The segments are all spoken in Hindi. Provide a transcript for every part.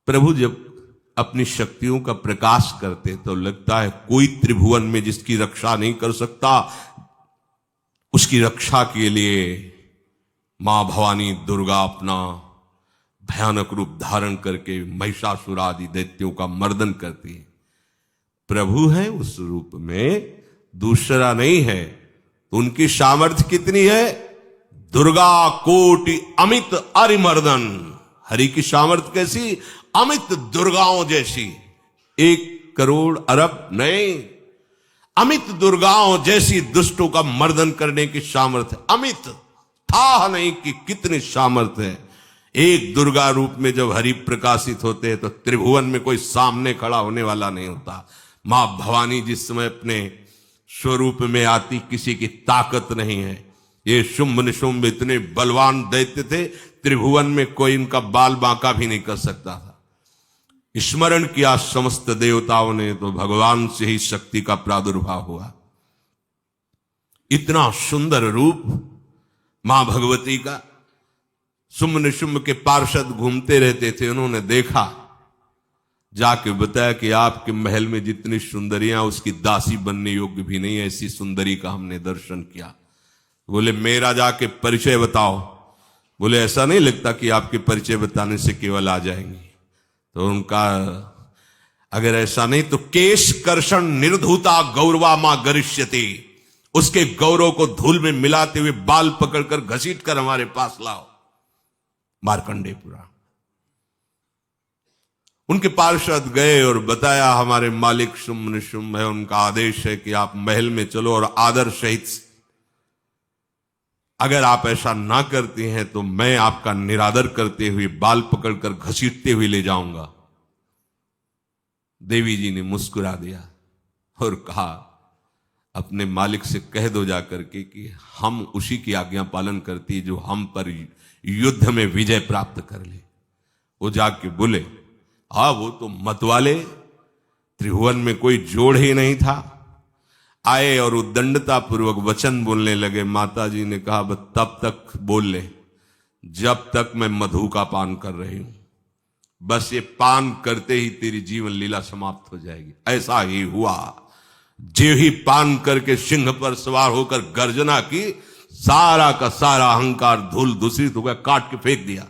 प्रभु जब अपनी शक्तियों का प्रकाश करते तो लगता है कोई त्रिभुवन में जिसकी रक्षा नहीं कर सकता। उसकी रक्षा के लिए मां भवानी दुर्गा अपना भयानक रूप धारण करके महिषासुर आदि दैत्यों का मर्दन करती है। प्रभु है उस रूप में, दूसरा नहीं है। तो उनकी सामर्थ्य कितनी है? दुर्गा कोटि अमित अरिमर्दन। हरि की सामर्थ्य कैसी? अमित दुर्गाओं जैसी। 1 करोड़ अरब नहीं, अमित दुर्गाओं जैसी दुष्टों का मर्दन करने की सामर्थ्य। अमित था नहीं कि कितनी सामर्थ्य है। एक दुर्गा रूप में जब हरि प्रकाशित होते हैं तो त्रिभुवन में कोई सामने खड़ा होने वाला नहीं होता। मां भवानी जिस समय अपने स्वरूप में आती किसी की ताकत नहीं है। ये शुंभ निशुंभ इतने बलवान दैत्य थे, त्रिभुवन में कोई इनका बाल बांका भी नहीं कर सकता था। स्मरण किया समस्त देवताओं ने तो भगवान से ही शक्ति का प्रादुर्भाव हुआ। इतना सुंदर रूप मां भगवती का। शुंभ निशुंभ के पार्षद घूमते रहते थे, उन्होंने देखा, जाके बताया कि आपके महल में जितनी सुंदरियां उसकी दासी बनने योग्य भी नहीं, ऐसी सुंदरी का हमने दर्शन किया। बोले मेरा जाके परिचय बताओ। बोले ऐसा नहीं लगता कि आपके परिचय बताने से केवल आ जाएंगी। तो उनका अगर ऐसा नहीं तो केश कर्षण निर्धूता गौरवा मां गरिष्यति। उसके गौरव को धूल में मिलाते हुए बाल पकड़कर घसीट कर हमारे पास लाओ। मार्कंडेय पुराण। उनके पार्षद गए और बताया हमारे मालिक शुंभ निशुंभ है, उनका आदेश है कि आप महल में चलो और आदर सहित, अगर आप ऐसा ना करती हैं तो मैं आपका निरादर करते हुए बाल पकड़कर घसीटते हुए ले जाऊंगा। देवी जी ने मुस्कुरा दिया और कहा अपने मालिक से कह दो जाकर के कि हम उसी की आज्ञा पालन करती जो हम पर युद्ध में विजय प्राप्त कर ले। वो जाके बोले हाँ वो तो मतवाले, त्रिभुवन में कोई जोड़ ही नहीं था। आए और उद्दंडता पूर्वक वचन बोलने लगे। माता जी ने कहा बस तब तक बोल ले जब तक मैं मधु का पान कर रही हूं। बस ये पान करते ही तेरी जीवन लीला समाप्त हो जाएगी। ऐसा ही हुआ। जो ही पान करके सिंह पर सवार होकर गर्जना की, सारा का सारा अहंकार धूल दूषित हो गया, काट के फेंक दिया।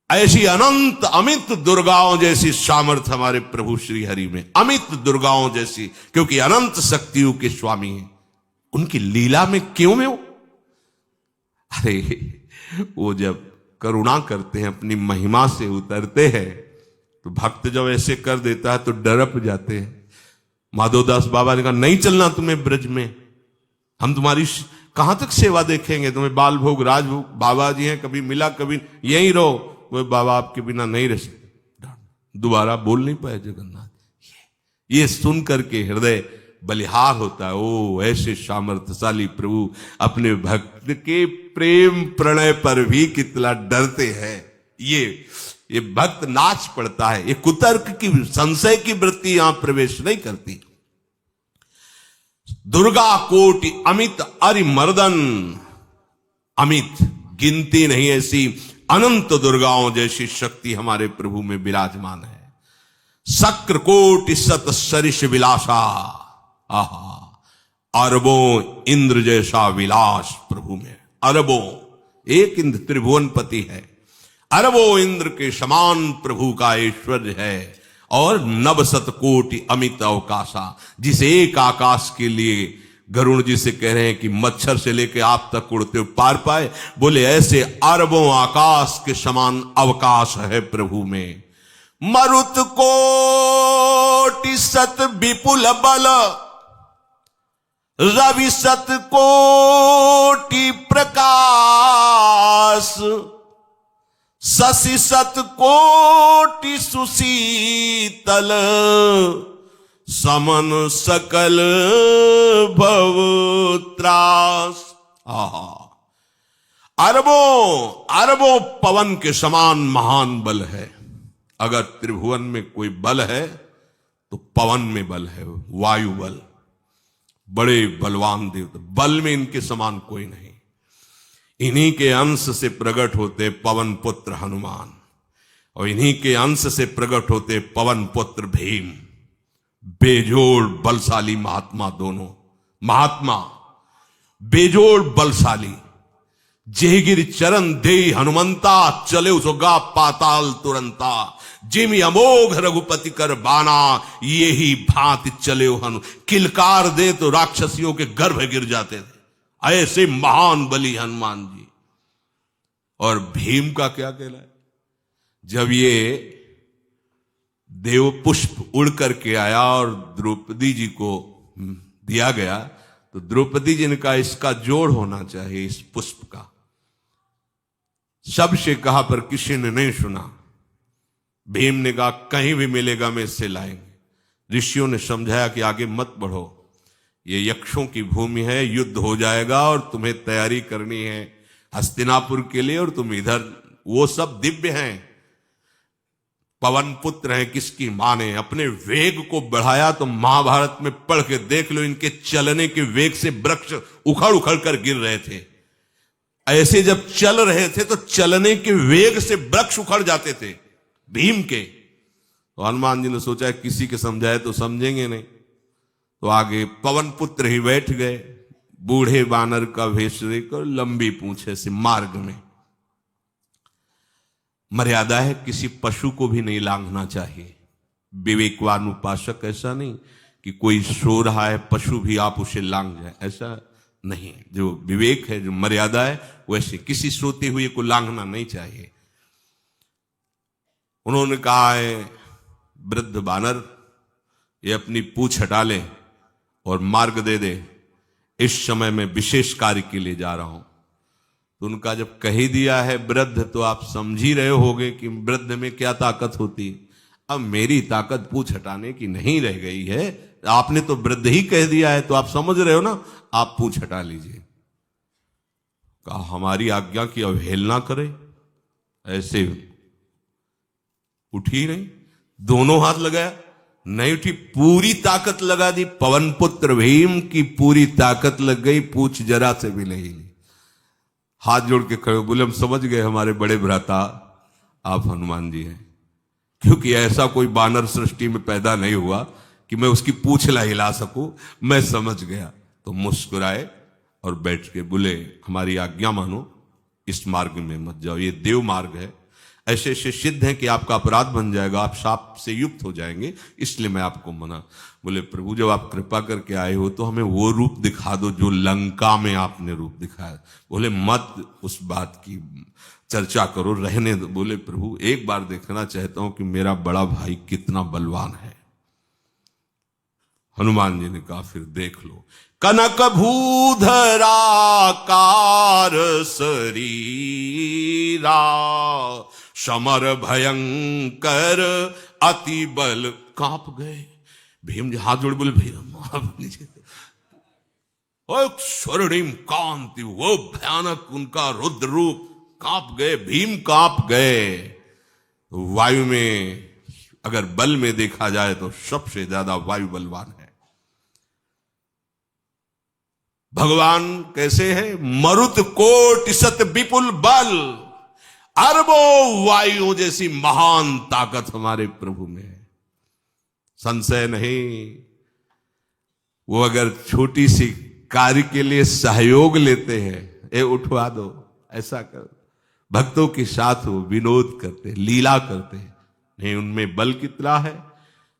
ऐसी अनंत अमित दुर्गाओं जैसी सामर्थ्य हमारे प्रभु श्री हरि में, अमित दुर्गाओं जैसी, क्योंकि अनंत शक्तियों के स्वामी हैं। उनकी लीला में क्यों में हो? अरे वो जब करुणा करते हैं, अपनी महिमा से उतरते हैं, तो भक्त जब ऐसे कर देता है तो डरप जाते हैं। माधोदास बाबा ने कहा नहीं चलना तुम्हें ब्रज में, हम तुम्हारी कहां तक सेवा देखेंगे, तुम्हें बाल भोग राजभोग। बाबा जी हैं, कभी मिला कभी यहीं रहो। वो बाबा आपके बिना नहीं रह सकते। दोबारा बोल नहीं पाए जगन्नाथ। ये सुन करके हृदय बलिहार होता है। ओ ऐसे सामर्थ्यशाली प्रभु अपने भक्त के प्रेम प्रणय पर भी कितना डरते हैं। ये भक्त नाच पड़ता है। ये कुतर्क की संशय की वृत्ति यहां प्रवेश नहीं करती। दुर्गा कोटि अमित अरिमर्दन। अमित गिनती नहीं, ऐसी अनंत दुर्गाओं जैसी शक्ति हमारे प्रभु में विराजमान है। शक्र कोटि सत सरिष विलासा। आहा अरबों इंद्र जैसा विलास प्रभु में। अरबों, एक इंद्र त्रिभुवनपति है, अरबों इंद्र के समान प्रभु का ऐश्वर्य है। और नवशत कोटि अमित अवकाशा। जिस एक आकाश के लिए गरुण जी से कह रहे हैं कि मच्छर से लेकर आप तक उड़ते हो पार पाए, बोले ऐसे अरबों आकाश के समान अवकाश है प्रभु में। मरुत कोटि सत विपुल बल। रवि सत कोटि प्रकाश। शशि सत कोटि सुशीतल। समन सकल भव त्रास। अरबों पवन के समान महान बल है। अगर त्रिभुवन में कोई बल है तो पवन में बल है, वायु बल। बड़े बलवान देवता, बल में इनके समान कोई नहीं। इन्हीं के अंश से प्रकट होते पवन पुत्र हनुमान। और इन्हीं के अंश से प्रकट होते पवन पुत्र भीम, बेजोड़ बलशाली महात्मा। दोनों महात्मा बेजोड़ बलशाली। जेगिर चरण दे हनुमंता, चले उसगा पाताल तुरंता। जिम अमोघ रघुपति कर बाना, ये ही भांति चले हनु। किलकार दे तो राक्षसियों के गर्भ गिर जाते थे, ऐसे महान बली हनुमान जी। और भीम का क्या कहना है? जब ये देव पुष्प उड़ करके आया और द्रौपदी जी को दिया गया, तो द्रौपदी जी ने कहा इसका जोड़ होना चाहिए इस पुष्प का। सबसे कहा पर किसी ने नहीं सुना। भीम ने कहा कहीं भी मिलेगा मैं इससे लाएंगे। ऋषियों ने समझाया कि आगे मत बढ़ो, ये यक्षों की भूमि है, युद्ध हो जाएगा और तुम्हें तैयारी करनी है हस्तिनापुर के लिए, और तुम इधर। वो सब दिव्य हैं, पवन पुत्र हैं। किसकी मां ने अपने वेग को बढ़ाया तो महाभारत में पढ़ के देख लो, इनके चलने के वेग से वृक्ष उखड़ उखड़ कर गिर रहे थे। ऐसे जब चल रहे थे तो चलने के वेग से वृक्ष उखड़ जाते थे भीम के। तो हनुमान जी ने सोचा किसी के समझाए तो समझेंगे नहीं, तो आगे पवन पुत्र ही बैठ गए, बूढ़े बानर का वेश लेकर, लंबी पूंछे से। मार्ग में मर्यादा है, किसी पशु को भी नहीं लांघना चाहिए। विवेकवान उपासक ऐसा नहीं कि कोई सो रहा है पशु भी आप उसे लांघ जाए, ऐसा नहीं। जो विवेक है, जो मर्यादा है, वैसे किसी सोते हुए को लांघना नहीं चाहिए। उन्होंने कहा है वृद्ध बानर ये अपनी पूंछ हटा ले और मार्ग दे दे, इस समय मैं विशेष कार्य के लिए जा रहा हूं। तो उनका जब कही दिया है वृद्ध, तो आप समझ ही रहे होगे कि वृद्ध में क्या ताकत होती। अब मेरी ताकत पूंछ हटाने की नहीं रह गई है, आपने तो वृद्ध ही कह दिया है, तो आप समझ रहे हो ना, आप पूंछ हटा लीजिए। कहा हमारी आज्ञा की अवहेलना करे, ऐसे उठी नहीं, दोनों हाथ लगाया, नहीं उठी, पूरी ताकत लगा दी। पवन पुत्र भीम की पूरी ताकत लग गई, पूछ जरा से भी नहीं ली। हाथ जोड़ के खड़े बोले हम समझ गए हमारे बड़े भ्राता आप हनुमान जी हैं, क्योंकि ऐसा कोई बानर सृष्टि में पैदा नहीं हुआ कि मैं उसकी पूंछ ला हिला सकूं। मैं समझ गया। तो मुस्कुराए और बैठ के बोले हमारी आज्ञा मानो, इस मार्ग में मत जाओ, ये देव मार्ग है। ऐसे ऐसे सिद्ध हैं कि आपका अपराध बन जाएगा, आप शाप से युक्त हो जाएंगे, इसलिए मैं आपको मना। बोले प्रभु जब आप कृपा करके आए हो तो हमें वो रूप दिखा दो जो लंका में आपने रूप दिखाया। बोले मत उस बात की चर्चा करो, रहने दो। बोले प्रभु एक बार देखना चाहता हूं कि मेरा बड़ा भाई कितना बलवान है। हनुमान जी ने कहा फिर देख लो। कनक भूधरा कार शरीरा, समर भयंकर अति बल। कांप गए भीम जी, हाथ जोड़ बोले भैया स्वर्णिम कांति, वो भयानक उनका रुद्र रूप, कांप गए भीम, कांप गए। वायु में अगर बल में देखा जाए तो सबसे ज्यादा वायु बलवान है। भगवान कैसे है? मरुत कोटि सत विपुल बल, अरबों वायु जैसी महान ताकत हमारे प्रभु में है, संशय नहीं। वो अगर छोटी सी कार्य के लिए सहयोग लेते हैं, ए उठवा दो, ऐसा कर, भक्तों के साथ वो विनोद करते, लीला करते हैं, नहीं उनमें बल कितना है।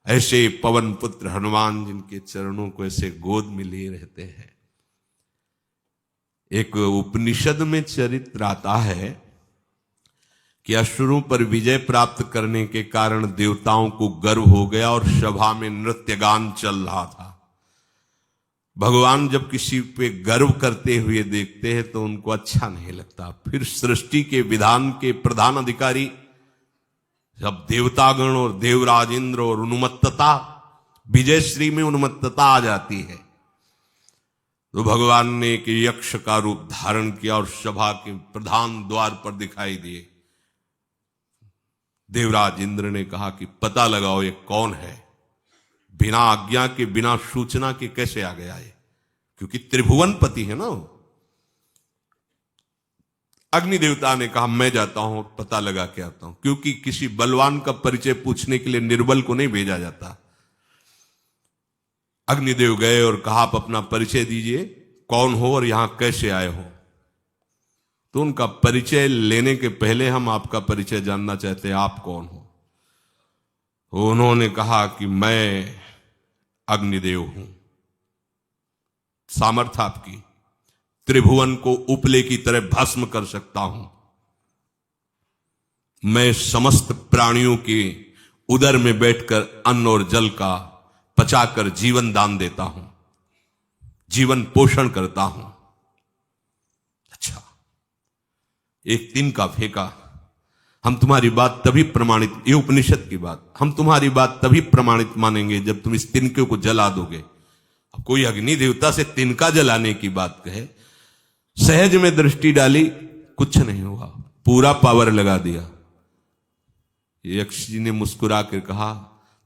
ऐसे पवन पुत्र हनुमान जिनके चरणों को ऐसे गोद में लिए रहते हैं। एक उपनिषद में चरित्र आता है कि असुरों पर विजय प्राप्त करने के कारण देवताओं को गर्व हो गया और सभा में नृत्य गान चल रहा था। भगवान जब किसी पे गर्व करते हुए देखते हैं तो उनको अच्छा नहीं लगता। फिर सृष्टि के विधान के प्रधान अधिकारी जब देवतागण और देवराज इंद्र और उन्मत्तता, विजयश्री में उन्मत्तता आ जाती है, तो भगवान ने एक यक्ष का रूप धारण किया और सभा के प्रधान द्वार पर दिखाई दिए। देवराज इंद्र ने कहा कि पता लगाओ ये कौन है, बिना आज्ञा के बिना सूचना के कैसे आ गया ये, क्योंकि त्रिभुवन पति है ना। अग्नि देवता ने कहा मैं जाता हूं, पता लगा के आता हूं, क्योंकि किसी बलवान का परिचय पूछने के लिए निर्बल को नहीं भेजा जाता। अग्निदेव गए और कहा आप अपना परिचय दीजिए, कौन हो और यहां कैसे आए हो। तो उनका परिचय लेने के पहले हम आपका परिचय जानना चाहते हैं, आप कौन हो। उन्होंने कहा कि मैं अग्निदेव हूं। सामर्थ्य आपकी, त्रिभुवन को उपले की तरह भस्म कर सकता हूं। मैं समस्त प्राणियों के उदर में बैठकर अन्न और जल का पचाकर जीवन दान देता हूं, जीवन पोषण करता हूं। अच्छा, एक तिनका फेंका, हम तुम्हारी बात तभी प्रमाणित, ये उपनिषद की बात, हम तुम्हारी बात तभी प्रमाणित मानेंगे जब तुम इस तिनके को जला दोगे। अब कोई अग्नि देवता से तिनका जलाने की बात कहे, सहज में दृष्टि डाली, कुछ नहीं हुआ, पूरा पावर लगा दिया। यक्ष जी ने मुस्कुरा कर कहा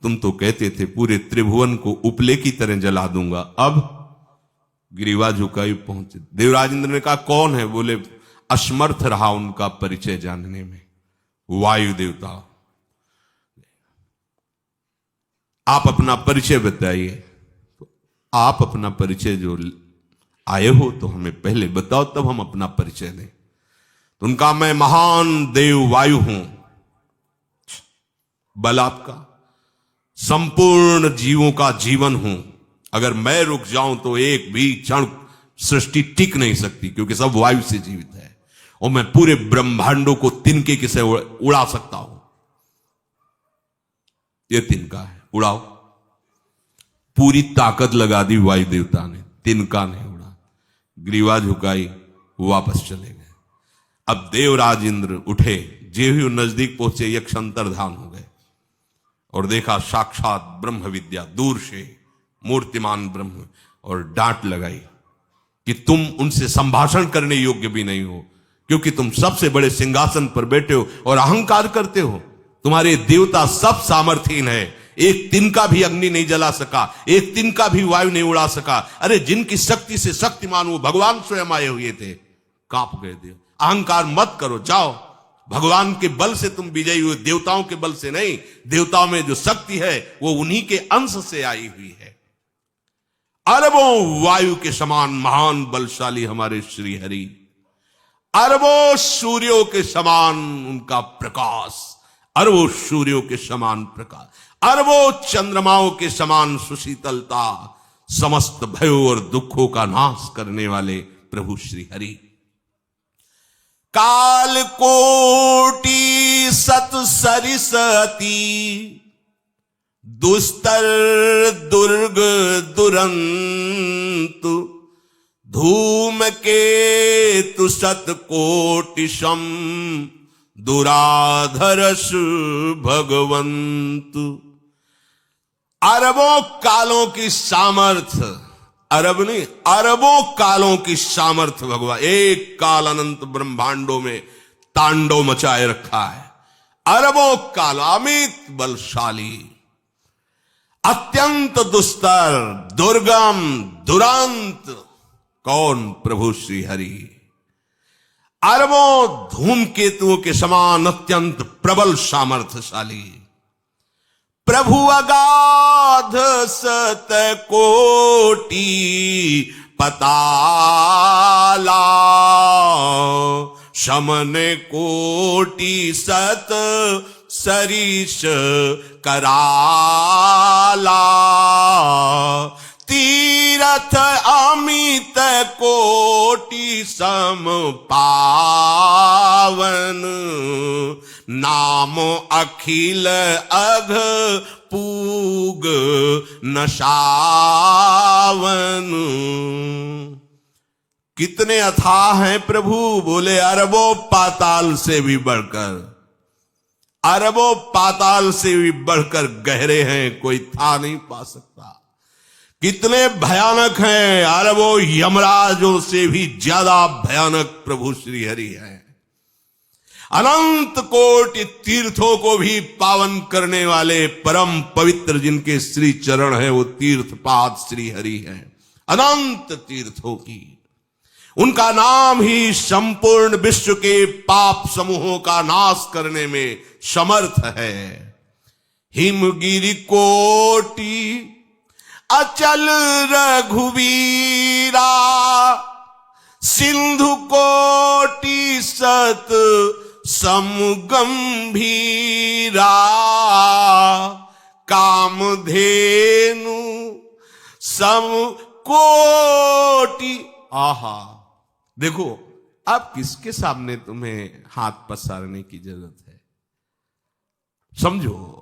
तुम तो कहते थे पूरे त्रिभुवन को उपले की तरह जला दूंगा, अब गिरीवा झुकाई पहुंचे। देवराजेंद्र ने कहा कौन है। बोले असमर्थ रहा उनका परिचय जानने में, वायु देवता। आप अपना परिचय बताइए। तो आप अपना परिचय जो आए हो तो हमें पहले बताओ, तब हम अपना परिचय दें। तो उनका मैं महान देव वायु हूं। बल आपका, संपूर्ण जीवों का जीवन हूं। अगर मैं रुक जाऊं तो एक भी क्षण सृष्टि टिक नहीं सकती, क्योंकि सब वायु से जीवित है। और मैं पूरे ब्रह्मांडों को तिनके के से उड़ा सकता हूं। यह तिनका है, उड़ाओ। पूरी ताकत लगा दी वायु देवता ने, तिनका नहीं उड़ा। ग्रीवा झुकाई, वापस चले गए। अब देवराज इंद्र उठे, जे ही नजदीक पहुंचे यक्ष अंतर्धान हो गए और देखा साक्षात ब्रह्म विद्या, दूर से मूर्तिमान ब्रह्म, और डांट लगाई कि तुम उनसे संभाषण करने योग्य भी नहीं हो, क्योंकि तुम सबसे बड़े सिंहासन पर बैठे हो और अहंकार करते हो। तुम्हारे देवता सब सामर्थ्यहीन है, एक तिनका भी अग्नि नहीं जला सका, एक तिनका भी वायु नहीं उड़ा सका। अरे जिनकी शक्ति से शक्तिमान वो भगवान स्वयं आए हुए थे, कांप गए देव। अहंकार मत करो, जाओ। भगवान के बल से तुम विजयी हुए, देवताओं के बल से नहीं। देवताओं में जो शक्ति है वो उन्हीं के अंश से आई हुई है। अरबों वायु के समान महान बलशाली हमारे श्री हरि, अरबों सूर्यों के समान उनका प्रकाश, अरबों सूर्यों के समान प्रकाश, अरबों चंद्रमाओं के समान सुशीतलता, समस्त भयों और दुखों का नाश करने वाले प्रभु श्री हरि। काल कोटि सत सरिसती, दुस्तर दुर्ग दुरंत, धूम के तु सत कोटिशम, दुराधरस भगवंत। अरबों कालों की सामर्थ्य, अरब नहीं अरबों कालों की सामर्थ्य भगवान, एक काल अनंत ब्रह्मांडों में तांडव मचाए रखा है। अरबों काल, अमित बलशाली, अत्यंत दुस्तर, दुर्गम, दुरांत। कौन? प्रभु श्री हरि। अरबों धूमकेतुओं के समान अत्यंत प्रबल सामर्थ्यशाली प्रभु, अगाध सत कोटि पताला, शमन कोटि सत सरीश कराला, तीरथ अमित कोटि सम पावन, नाम अखिल अघ पूग नशावन। कितने अथाह हैं प्रभु? बोले अरबों पाताल से भी बढ़कर, अरबों पाताल से भी बढ़कर गहरे हैं, कोई था नहीं पा सकता। कितने भयानक हैं? अरबों यमराजों से भी ज्यादा भयानक प्रभु श्री हरि है। अनंत कोटि तीर्थों को भी पावन करने वाले परम पवित्र जिनके श्री चरण है, वो तीर्थपाद श्री हरि है। अनंत तीर्थों की उनका नाम ही संपूर्ण विश्व के पाप समूहों का नाश करने में समर्थ है। हिमगिरि कोटि अचल रघुवीरा, सिंधु कोटि सत समगंभीरा, कामधेनु सम कोटि। आहा, देखो अब किसके सामने तुम्हें हाथ पसारने की जरूरत है? समझो,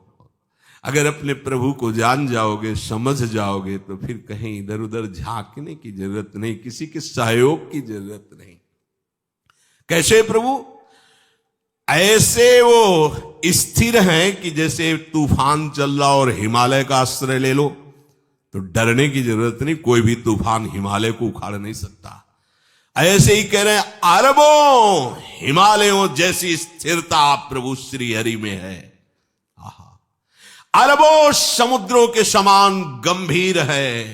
अगर अपने प्रभु को जान जाओगे, समझ जाओगे, तो फिर कहीं इधर उधर झांकने की जरूरत नहीं, किसी के सहयोग की जरूरत नहीं। कैसे प्रभु? ऐसे वो स्थिर हैं कि जैसे तूफान चल रहा और हिमालय का आश्रय ले लो तो डरने की जरूरत नहीं, कोई भी तूफान हिमालय को उखाड़ नहीं सकता। ऐसे ही कह रहे हैं, अरबों हिमालयों जैसी स्थिरता प्रभु श्री हरि में है। अरबों समुद्रों के समान गंभीर है।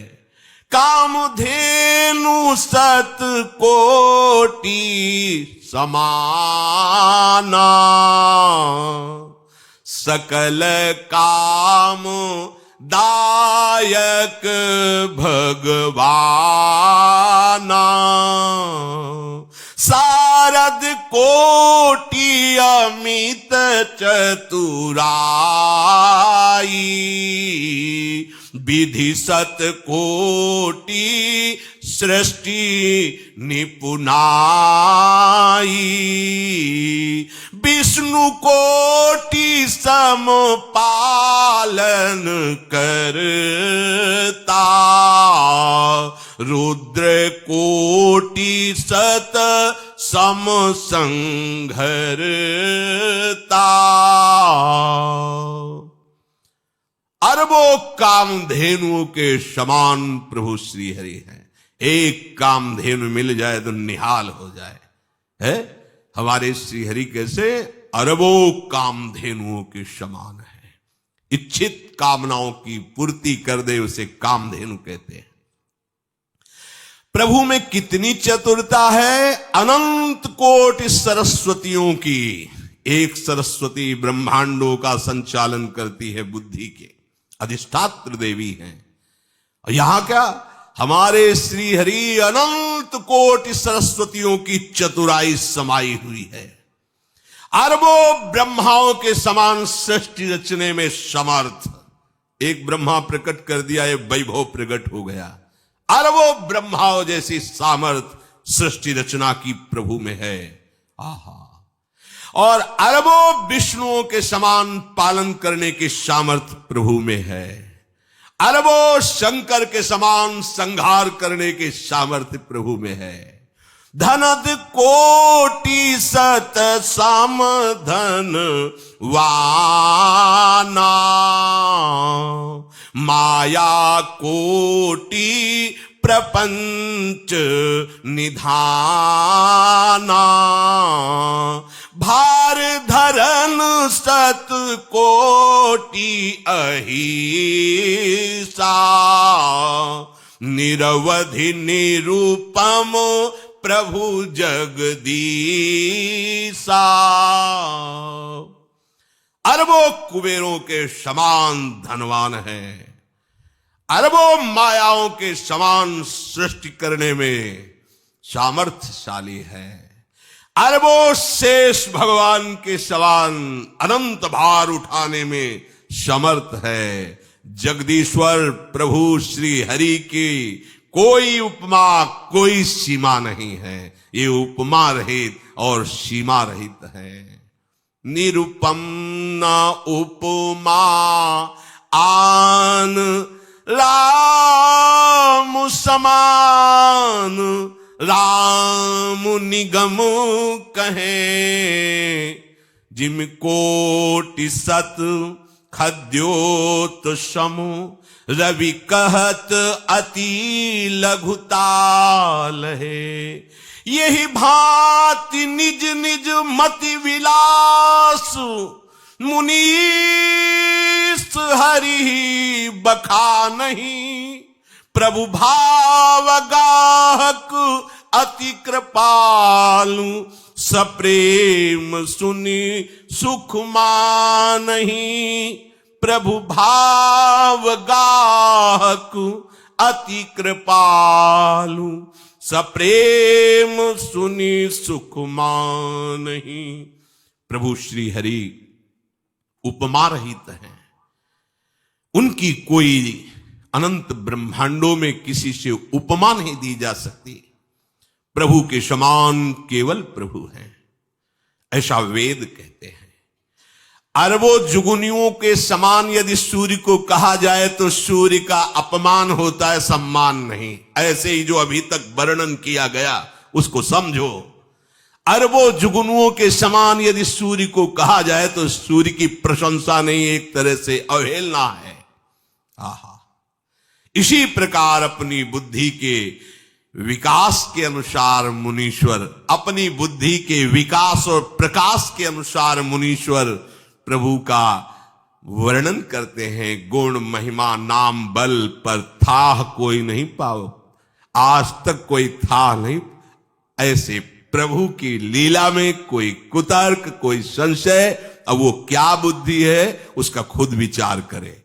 कामधेनु सत कोटि समाना, सकल काम दायक भगवाना, सारद कोटि अमित चतुराई, विधि सत कोटि सृष्टि निपुनाई, विष्णु कोटि सम पालन करता, रुद्र कोटि सत सम संघरता। अरबों कामधेनुओं के समान प्रभु श्री हरि हैं। एक कामधेनु मिल जाए तो निहाल हो जाए। है हमारे श्री हरि कैसे? अरबों कामधेनुओं के समान है। इच्छित कामनाओं की पूर्ति कर दे उसे कामधेनु कहते हैं। प्रभु में कितनी चतुरता है! अनंत कोटि सरस्वतियों की एक सरस्वती ब्रह्मांडों का संचालन करती है, बुद्धि के अधिष्ठात्र देवी हैं। और यहां क्या, हमारे श्री हरि अनंत कोटि सरस्वतियों की चतुराई समाई हुई है। अरबों ब्रह्माओं के समान सृष्टि रचने में समर्थ। एक ब्रह्मा प्रकट कर दिया, एक वैभव प्रकट हो गया। अरबों ब्रह्माओं जैसी सामर्थ सृष्टि रचना की प्रभु में है। आहा! और अरबों विष्णुओं के समान पालन करने की सामर्थ प्रभु में है। अरबों शंकर के समान संहार करने की सामर्थ्य प्रभु में है। धनद कोटि सत समधन वाना, माया कोटि प्रपंच निधाना, भार धरन सत कोटि अहिसा, निरवधि निरूपम प्रभु जगदीसा। अरबों कुबेरों के समान धनवान है। अरबों मायाओं के समान सृष्टि करने में सामर्थ्यशाली है। अरबों शेष भगवान के समान अनंत भार उठाने में समर्थ है। जगदीश्वर प्रभु श्री हरि की कोई उपमा, कोई सीमा नहीं है। ये उपमा रहित और सीमा रहित है। निरुपम न उपमा आन राम समान, राम निगम कहे, जिम कोटि सत खद्योत समु, रवि कहत अति लघुताल है। यही भांति निज निज मति विलास, मुनीस हरि बखा नहीं। प्रभु भाव गाहक अति कृपालु, सप्रेम सुनि सुख मानहि। प्रभु भाव गाहकु अति कृपालु, सप्रेम सुनि सुख मानहि। प्रभु श्री हरि उपमा रहित हैं, उनकी कोई अनंत ब्रह्मांडों में किसी से उपमा नहीं दी जा सकती। प्रभु के समान केवल प्रभु हैं, ऐसा वेद कहते हैं। अरबों जुगुनियों के समान यदि सूर्य को कहा जाए तो सूर्य का अपमान होता है, सम्मान नहीं। ऐसे ही जो अभी तक वर्णन किया गया उसको समझो। अरबों जुगनुओं के समान यदि सूर्य को कहा जाए तो सूर्य की प्रशंसा नहीं, एक तरह से अवहेलना है। आहा, इसी प्रकार अपनी बुद्धि के विकास के अनुसार मुनीश्वर, अपनी बुद्धि के विकास और प्रकाश के अनुसार मुनीश्वर प्रभु का वर्णन करते हैं। गुण महिमा नाम बल पर थाह कोई नहीं पाओ, आज तक कोई था नहीं। ऐसे प्रभु की लीला में कोई कुतर्क, कोई संशय, अब वो क्या बुद्धि है उसका खुद विचार करे।